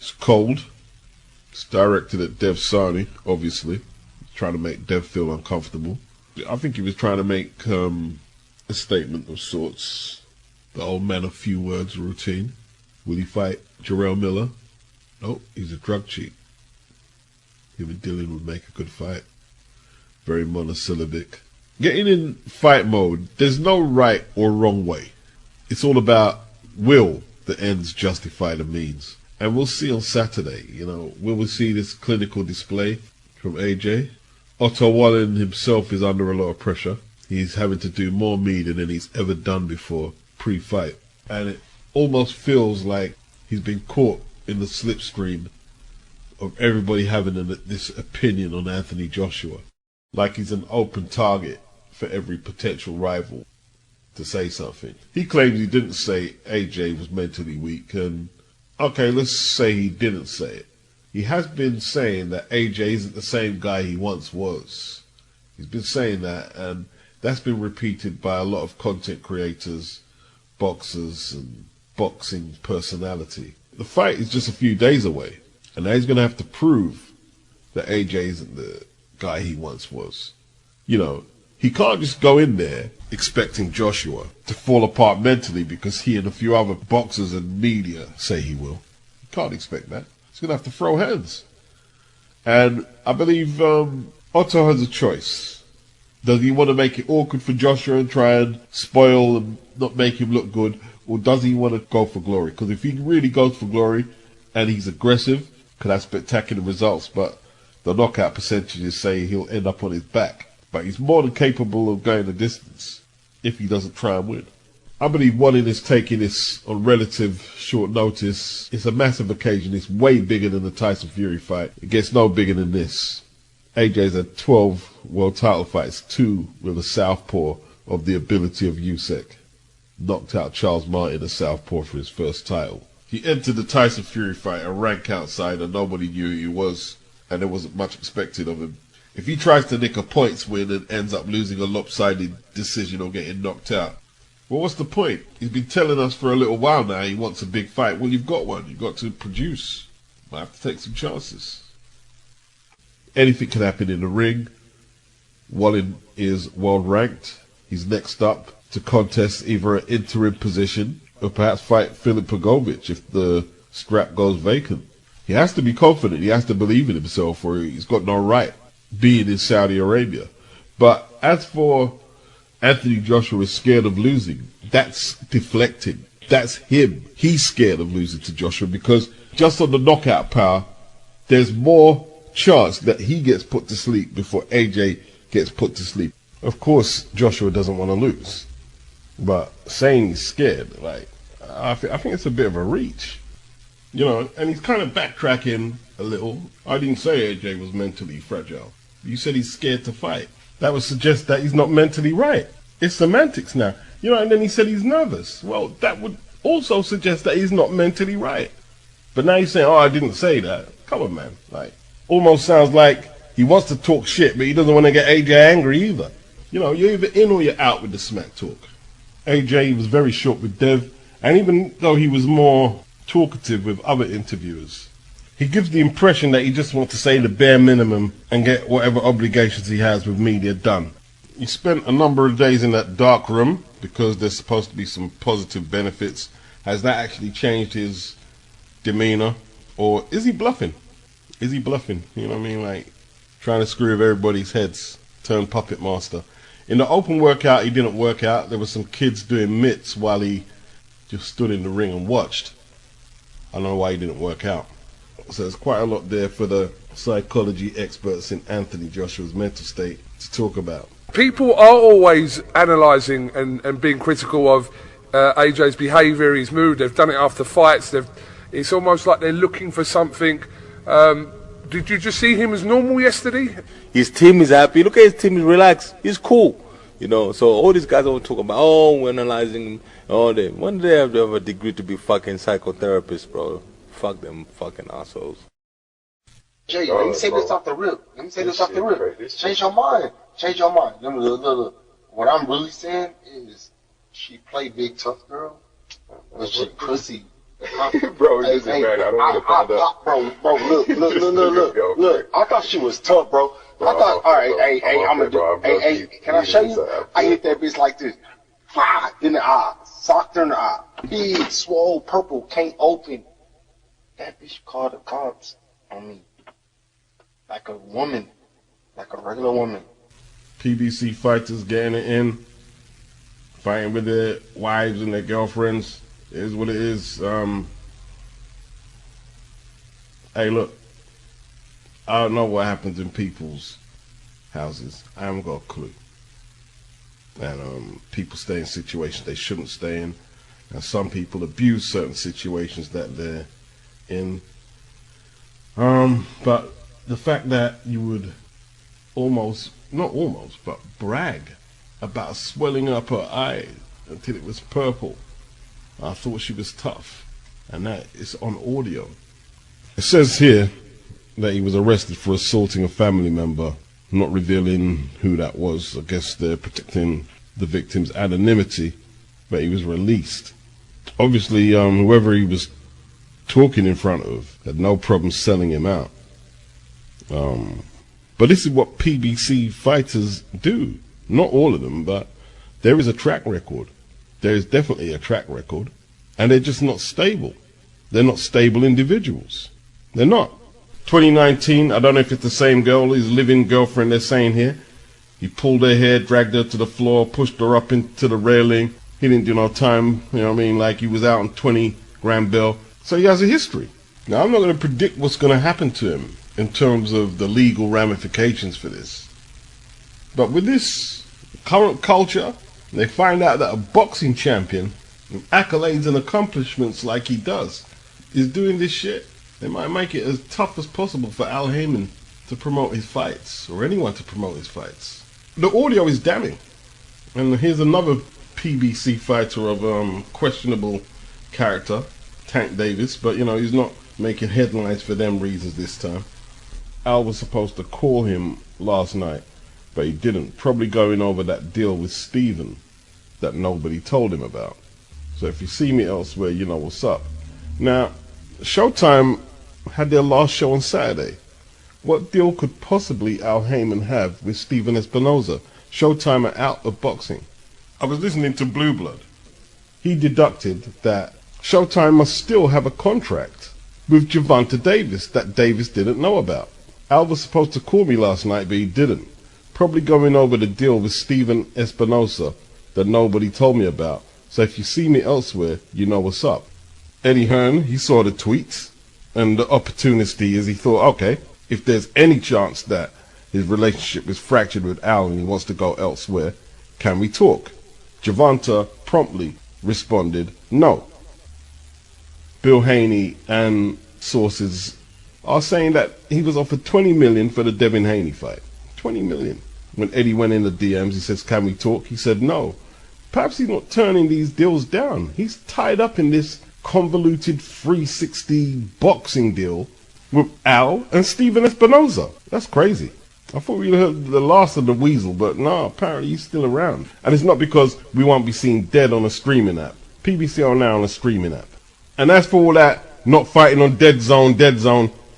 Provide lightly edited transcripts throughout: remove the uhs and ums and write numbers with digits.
It's cold. It's directed at Dev Sani, obviously. Trying to make Dev feel uncomfortable. I think he was trying to make a statement of sorts. The old man of few words routine. Will he fight Jermell Miller? No, he's a drug cheat. Him and Dylan would make a good fight. Very monosyllabic. Getting in fight mode, there's no right or wrong way. It's all about will the ends justify the means. And we'll see on Saturday, you know, will we see this clinical display from AJ? Otto Wallin himself is under a lot of pressure. He's having to do more media than he's ever done before, pre-fight. And it almost feels like he's been caught in the slipstream of everybody having this opinion on Anthony Joshua. Like he's an open target for every potential rival to say something. He claims he didn't say AJ was mentally weak, and okay, let's say he didn't say it. He has been saying that AJ isn't the same guy he once was. He's been saying that, and that's been repeated by a lot of content creators, boxers, and boxing personality. The fight is just a few days away, and now he's going to have to prove that AJ isn't the guy he once was. You know, he can't just go in there expecting Joshua to fall apart mentally because he and a few other boxers and media say he will. He can't expect that. He's going to have to throw hands. And I believe Otto has a choice. Does he want to make it awkward for Joshua and try and spoil and not make him look good? Or does he want to go for glory? Because if he really goes for glory and he's aggressive, could have spectacular results. But the knockout percentages say he'll end up on his back. But he's more than capable of going the distance if he doesn't try and win. I believe Wallin is taking this on relative short notice. It's a massive occasion. It's way bigger than the Tyson Fury fight. It gets no bigger than this. AJ's had 12 world title fights, 2 with a southpaw of the ability of Usyk. Knocked out Charles Martin, a southpaw, for his first title. He entered the Tyson Fury fight a rank outsider. Nobody knew who he was, and there wasn't much expected of him. If he tries to nick a points win and ends up losing a lopsided decision or getting knocked out, well, what's the point? He's been telling us for a little while now he wants a big fight. Well, you've got one. You've got to produce. Might have to take some chances. Anything can happen in the ring. Wallin is world ranked. He's next up to contest either an interim position or perhaps fight Filip Pugovic if the strap goes vacant. He has to be confident. He has to believe in himself, or he's got no right being in Saudi Arabia. But as for Anthony Joshua is scared of losing, that's deflecting. That's him. He's scared of losing to Joshua because just on the knockout power, there's more chance that he gets put to sleep before AJ gets put to sleep. Of course, Joshua doesn't want to lose, but saying he's scared, like, I think it's a bit of a reach, you know. And he's kind of backtracking a little. I didn't say AJ was mentally fragile. You said he's scared to fight. That would suggest that he's not mentally right. It's semantics now, you know. And then he said he's nervous. Well, that would also suggest that he's not mentally right. But now he's saying, "Oh, I didn't say that." Come on, man. Like, almost sounds like he wants to talk shit, but he doesn't want to get AJ angry either. You know, you're either in or you're out with the smack talk. AJ was very short with Dev, and even though he was more talkative with other interviewers, he gives the impression that he just wants to say the bare minimum and get whatever obligations he has with media done. He spent a number of days in that dark room because there's supposed to be some positive benefits. Has that actually changed his demeanor? Or is he bluffing? Is he bluffing? You know what I mean? Like, trying to screw with everybody's heads, turn puppet master. In the open workout, he didn't work out. There were some kids doing mitts while he just stood in the ring and watched. I don't know why he didn't work out. So there's quite a lot there for the psychology experts in Anthony Joshua's mental state to talk about. People are always analysing and being critical of AJ's behaviour, his mood. They've done it after fights. It's almost like they're looking for something. Did you just see him as normal yesterday? His team is happy. Look at his team, he's relaxed. He's cool. You know, so all these guys all talk about, oh, we're analysing all day. When do they have a degree to be fucking psychotherapists, bro? Fuck them fucking assholes. Jay, let me say this off the rip. Change your mind. Change your mind. Look. What I'm really saying is she play big tough girl, but she pussy Bro, listen, man, I don't want to find out. Bro, look. I thought she was tough, bro. I thought, all right, hey, I'm gonna do. Hey, can I show you? I hit that bitch like this. In the eye, socked her in the eye. Big, swole, purple, can't open. That bitch called the cops on me. Like a woman. Like a regular woman. PBC fighters getting it in, fighting with their wives and their girlfriends. It is what it is. Hey, look, I don't know what happens in people's houses. I haven't got a clue. And people stay in situations they shouldn't stay in, and some people abuse certain situations that they're in. But the fact that you would but brag about swelling up her eye until it was purple. I thought she was tough, and that is on audio. It says here that he was arrested for assaulting a family member, not revealing who that was. I guess they're protecting the victim's anonymity, but he was released. Obviously, whoever he was talking in front of had no problem selling him out. But this is what PBC fighters do. Not all of them, but there is a track record. There is definitely a track record, and they're just not stable. They're not stable individuals. They're not. 2019, I don't know if it's the same girl, his living girlfriend they're saying here. He pulled her hair, dragged her to the floor, pushed her up into the railing. He didn't do no time, you know what I mean, like he was out on 20 grand bill. So he has a history. Now, I'm not going to predict what's going to happen to him in terms of the legal ramifications for this. But with this current culture, they find out that a boxing champion with accolades and accomplishments like he does is doing this shit. They might make it as tough as possible for Al Heyman to promote his fights, or anyone to promote his fights. The audio is damning. And here's another PBC fighter of questionable character, Tank Davis, but you know, he's not making headlines for them reasons this time. Al was supposed to call him last night, but he didn't, probably going over that deal with Steven that nobody told him about. So if you see me elsewhere, you know what's up. Now, Showtime had their last show on Saturday. What deal could possibly Al Heyman have with Steven Espinoza? Showtime are out of boxing. I was listening to Blue Blood. He deducted that Showtime must still have a contract with Gervonta Davis that Davis didn't know about. Al was supposed to call me last night, but he didn't. Probably going over the deal with Steven Espinoza that nobody told me about. So if you see me elsewhere, you know what's up. Eddie Hearn, he saw the tweets, and the opportunity is he thought, okay, if there's any chance that his relationship is fractured with Al and he wants to go elsewhere, can we talk? Gervonta promptly responded, no. Bill Haney and sources are saying that he was offered $20 million for the Devin Haney fight. $20 million. When Eddie went in the DMs, he says, can we talk? He said no. Perhaps he's not turning these deals down. He's tied up in this convoluted 360 boxing deal with Al and Steven Espinoza. That's crazy. I thought we heard the last of the weasel, but no, apparently he's still around. And it's not because we won't be seen dead on a streaming app. PBC are now on a streaming app. And as for all that, not fighting on Dead Zone,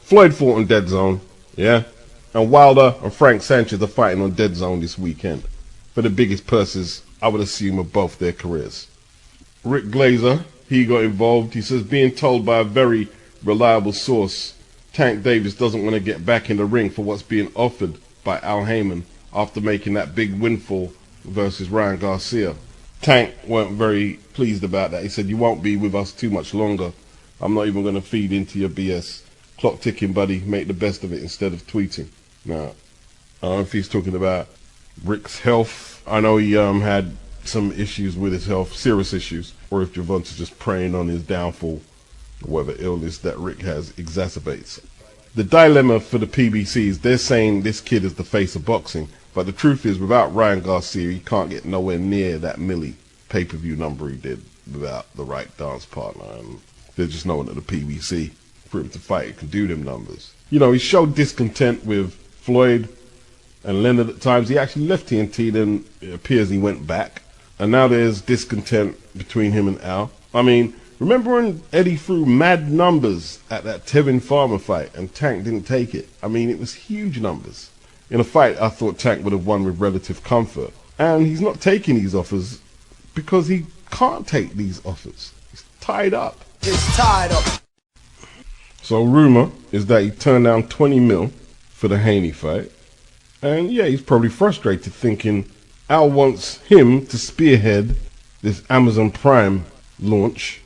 Floyd fought on Dead Zone, yeah? And Wilder and Frank Sanchez are fighting on Dead Zone this weekend for the biggest purses, I would assume, of both their careers. Rick Glazer, he got involved. He says, being told by a very reliable source, Tank Davis doesn't want to get back in the ring for what's being offered by Al Heyman after making that big windfall versus Ryan Garcia. Tank weren't very pleased about that. He said, you won't be with us too much longer. I'm not even going to feed into your BS. Clock ticking, buddy. Make the best of it instead of tweeting. Now, I don't know if he's talking about Rick's health. I know he had some issues with his health, serious issues, or if Gervonta's just preying on his downfall, or whatever illness that Rick has exacerbates. The dilemma for the PBC is they're saying this kid is the face of boxing, but the truth is without Ryan Garcia, he can't get nowhere near that Millie pay-per-view number he did without the right dance partner, and there's just no one at the PBC for him to fight. He can do them numbers. You know, he showed discontent with Floyd and Leonard at times. He actually left TNT, then it appears he went back. And now there's discontent between him and Al. I mean, Remember when Eddie threw mad numbers at that Tevin Farmer fight and Tank didn't take it? I mean, it was huge numbers. In a fight, I thought Tank would have won with relative comfort. And he's not taking these offers because he can't take these offers. He's tied up. It's tied up. So rumor is that he turned down 20 mil for the Haney fight. And yeah, he's probably frustrated thinking Al wants him to spearhead this Amazon Prime launch,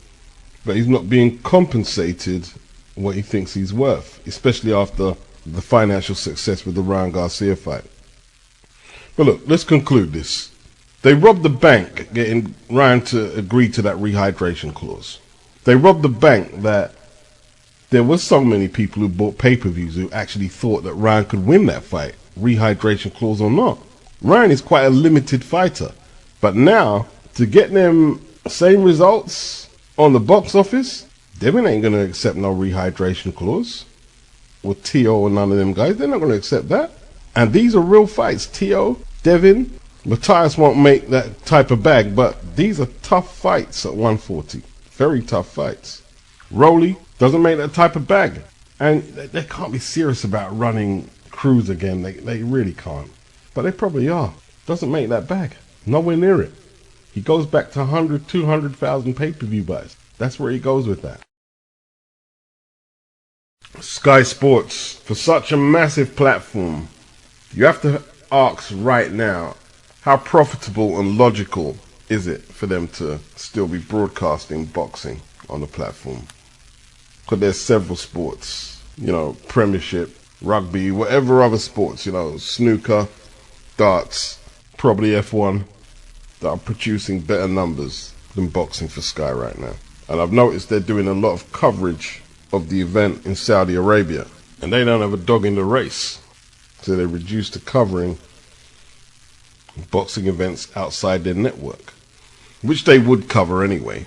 but he's not being compensated what he thinks he's worth, especially after the financial success with the Ryan Garcia fight. But look, let's conclude this. They robbed the bank getting Ryan to agree to that rehydration clause. They robbed the bank that there were so many people who bought pay-per-views who actually thought that Ryan could win that fight, rehydration clause or not. Ryan is quite a limited fighter, but now to get them same results on the box office, Devin ain't going to accept no rehydration clause. Or T.O. or none of them guys, they're not going to accept that. And these are real fights. T.O., Devin, Matthias won't make that type of bag, but these are tough fights at 140. Very tough fights. Rowley doesn't make that type of bag. And they can't be serious about running Cruz again. They really can't. But they probably are. Doesn't make that bag. Nowhere near it. He goes back to 100, 200,000 pay-per-view buys. That's where he goes with that. Sky Sports, for such a massive platform, you have to ask right now, how profitable and logical is it for them to still be broadcasting boxing on the platform? Because there's several sports, you know, Premiership, rugby, whatever other sports, you know, snooker, darts, probably F1, that are producing better numbers than boxing for Sky right now. And I've noticed they're doing a lot of coverage of the event in Saudi Arabia, and they don't have a dog in the race, so they reduced to covering boxing events outside their network, which they would cover anyway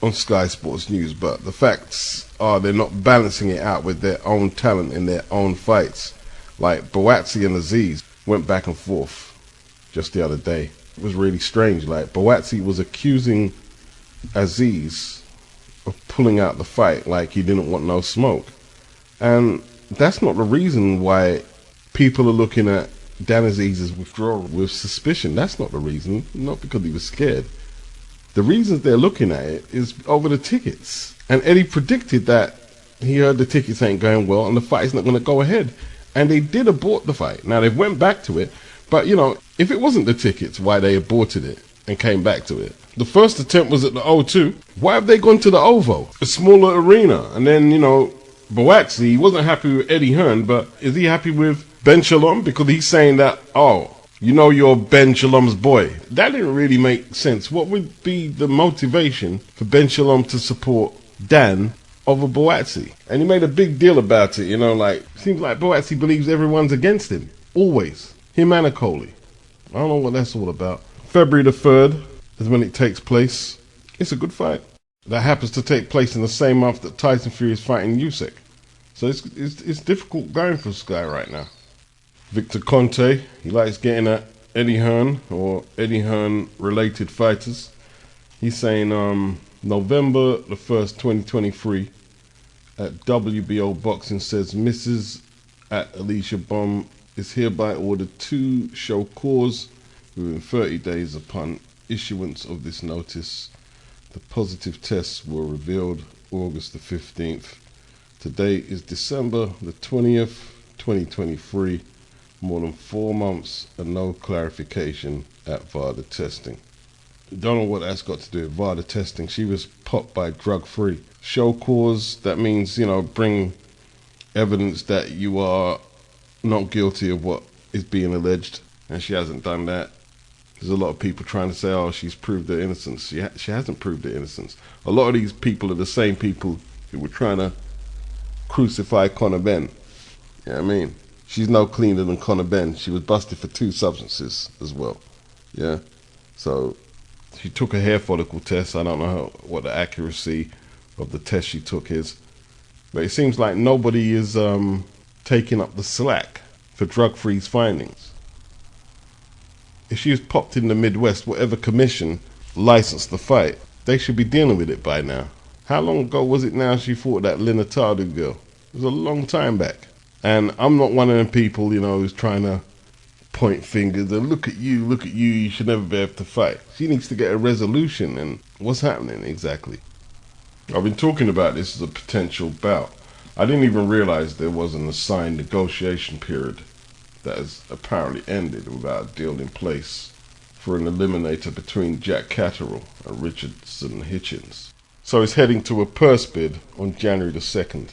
on Sky Sports News. But the facts are they're not balancing it out with their own talent in their own fights. Like BUATSI and Azeez went back and forth just the other day. It was really strange. Like BUATSI was accusing Azeez of pulling out the fight like he didn't want no smoke. And that's not the reason why people are looking at Dan Azeez's withdrawal with suspicion. That's not the reason. Not because he was scared. The reasons they're looking at it is over the tickets. And Eddie predicted that he heard the tickets ain't going well and the fight's not going to go ahead. And they did abort the fight. Now they've went back to it. But, you know, if it wasn't the tickets, why they aborted it and came back to it? The first attempt was at the O2. Why have they gone to the OVO, a smaller arena? And then, you know, BUATSI, he wasn't happy with Eddie Hearn, but is he happy with Ben Shalom? Because he's saying that, oh, you know you're Ben Shalom's boy. That didn't really make sense. What would be the motivation for Ben Shalom to support Dan over BUATSI? And he made a big deal about it, you know, like, seems like BUATSI believes everyone's against him. Always. Him and Coley. I don't know what that's all about. February the 3rd is when it takes place. It's a good fight. That happens to take place in the same month that Tyson Fury is fighting Usyk. So it's difficult going for Sky right now. Victor Conte, he likes getting at Eddie Hearn or Eddie Hearn related fighters. He's saying November the 1st, 2023 at WBO Boxing says Mrs. at Alicia Bomb is hereby ordered to show cause within 30 days upon issuance of this notice. The positive tests were revealed August the 15th. Today is December the 20th, 2023. More than 4 months and no clarification at VADA testing. Don't know what that's got to do with VADA testing. She was popped by drug-free. Show cause, that means, you know, bring evidence that you are not guilty of what is being alleged, and she hasn't done that. There's a lot of people trying to say, oh, she's proved her innocence. She hasn't proved her innocence. A lot of these people are the same people who were trying to crucify Conor Benn. You know what I mean? She's no cleaner than Conor Benn. She was busted for 2 substances as well. Yeah? So she took a hair follicle test. I don't know what the accuracy of the test she took is. But it seems like nobody is taking up the slack for drug-free's findings. If she was popped in the Midwest, whatever commission licensed the fight, they should be dealing with it by now. How long ago was it now she fought that Linatadu girl? It was a long time back. And I'm not one of them people, you know, who's trying to point fingers and look at you, you should never be able to fight. She needs to get a resolution. And what's happening exactly? I've been talking about this as a potential bout. I didn't even realize there was an assigned negotiation period that has apparently ended without a deal in place for an eliminator between Jack Catterall and Richardson Hitchins. So it's heading to a purse bid on January the 2nd.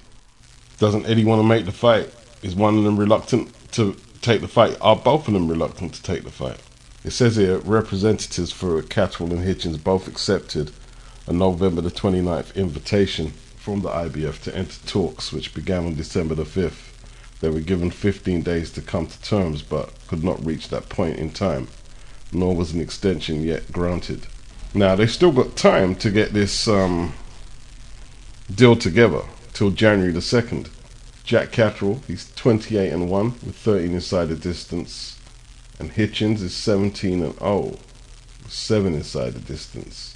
Doesn't Eddie want to make the fight? Is one of them reluctant to take the fight? Are both of them reluctant to take the fight? It says here, representatives for Catterall and Hitchins both accepted a November the 29th invitation from the IBF to enter talks, which began on December the 5th. They were given 15 days to come to terms, but could not reach that point in time, nor was an extension yet granted. Now, they still got time to get this deal together till January the 2nd. Jack Catterall, he's 28-1 with 13 inside the distance, and Hitchins is 17-0 with 7 inside the distance.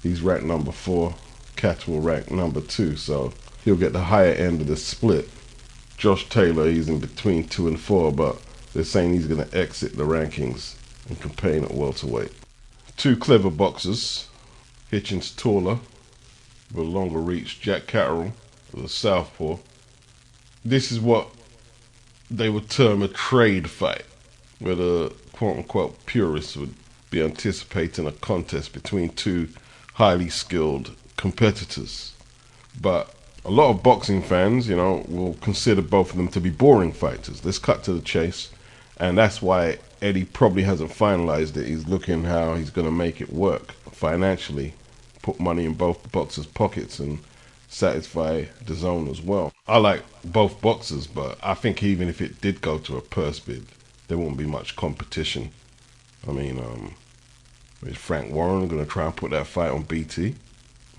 He's ranked number 4, Catterall ranked number 2, so he'll get the higher end of the split. Josh Taylor, he's in between 2 and 4, but they're saying he's going to exit the rankings and campaign at welterweight. Two clever boxers, Hitchins taller, with a longer reach, Jack Catterall with a southpaw. This is what they would term a trade fight, where the quote-unquote purists would be anticipating a contest between two highly skilled competitors. But a lot of boxing fans, you know, will consider both of them to be boring fighters. Let's cut to the chase, and that's why Eddie probably hasn't finalized it. He's looking how he's going to make it work financially, put money in both boxers' pockets and satisfy the zone as well. I like both boxers, but I think even if it did go to a purse bid, there won't be much competition. I mean, is Frank Warren going to try and put that fight on BT?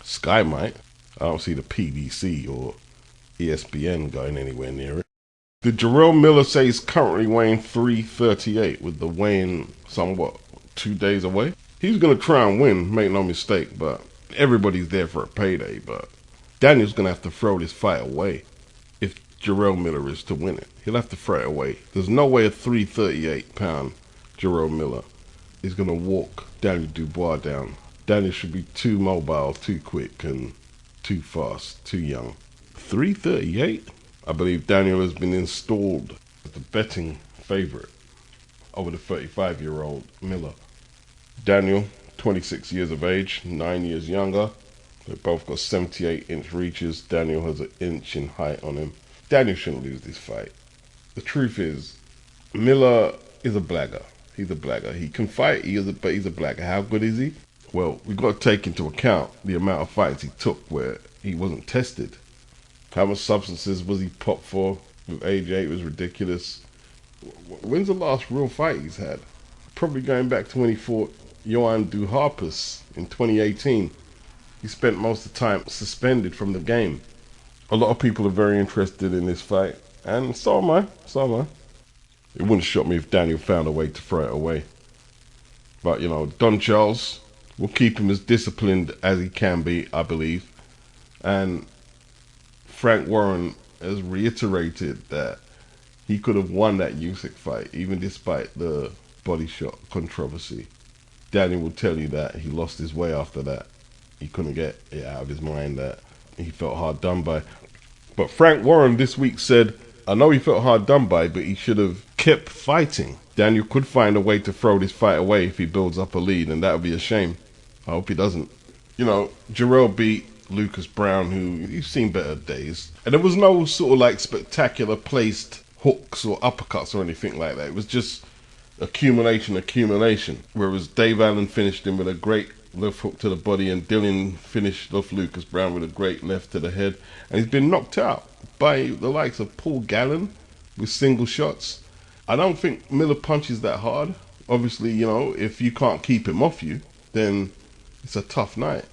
Sky might. I don't see the PBC or ESPN going anywhere near it. Did Jermell Miller say he's currently weighing 338 with the weigh-in somewhat 2 days away? He's going to try and win, make no mistake, but everybody's there for a payday. But Daniel's going to have to throw this fight away if Jermell Miller is to win it. He'll have to throw it away. There's no way a 338-pound Jermell Miller is going to walk Daniel Dubois down. Daniel should be too mobile, too quick, and too fast, too young. 338? I believe Daniel has been installed as the betting favorite over the 35-year-old Miller. Daniel, 26 years of age, 9 years younger. They both got 78-inch reaches. Daniel has an inch in height on him. Daniel shouldn't lose this fight. The truth is, Miller is a blagger. He's a blagger. He can fight, but he's a blagger. How good is he? Well, we've got to take into account the amount of fights he took where he wasn't tested. How much substances was he popped for with AJ? It was ridiculous. When's the last real fight he's had? Probably going back to when he fought Johan Duharpus in 2018. He spent most of the time suspended from the game. A lot of people are very interested in this fight, and so am I. It wouldn't shock me if Daniel found a way to throw it away. But, you know, Don Charles will keep him as disciplined as he can be, I believe. And Frank Warren has reiterated that he could have won that Usyk fight, even despite the body shot controversy. Daniel will tell you that he lost his way after that. He couldn't get it out of his mind that he felt hard done by. But Frank Warren this week said, I know he felt hard done by, but he should have kept fighting. Daniel could find a way to throw this fight away if he builds up a lead, and that would be a shame. I hope he doesn't. You know, Jarrell beat Lucas Brown, who you've seen better days. And there was no sort of like spectacular placed hooks or uppercuts or anything like that. It was just accumulation. Whereas Dave Allen finished him with a great left hook to the body, and Dylan finished off Lucas Brown with a great left to the head. And he's been knocked out by the likes of Paul Gallen with single shots. I don't think Miller punches that hard. Obviously, you know, if you can't keep him off you, then it's a tough night.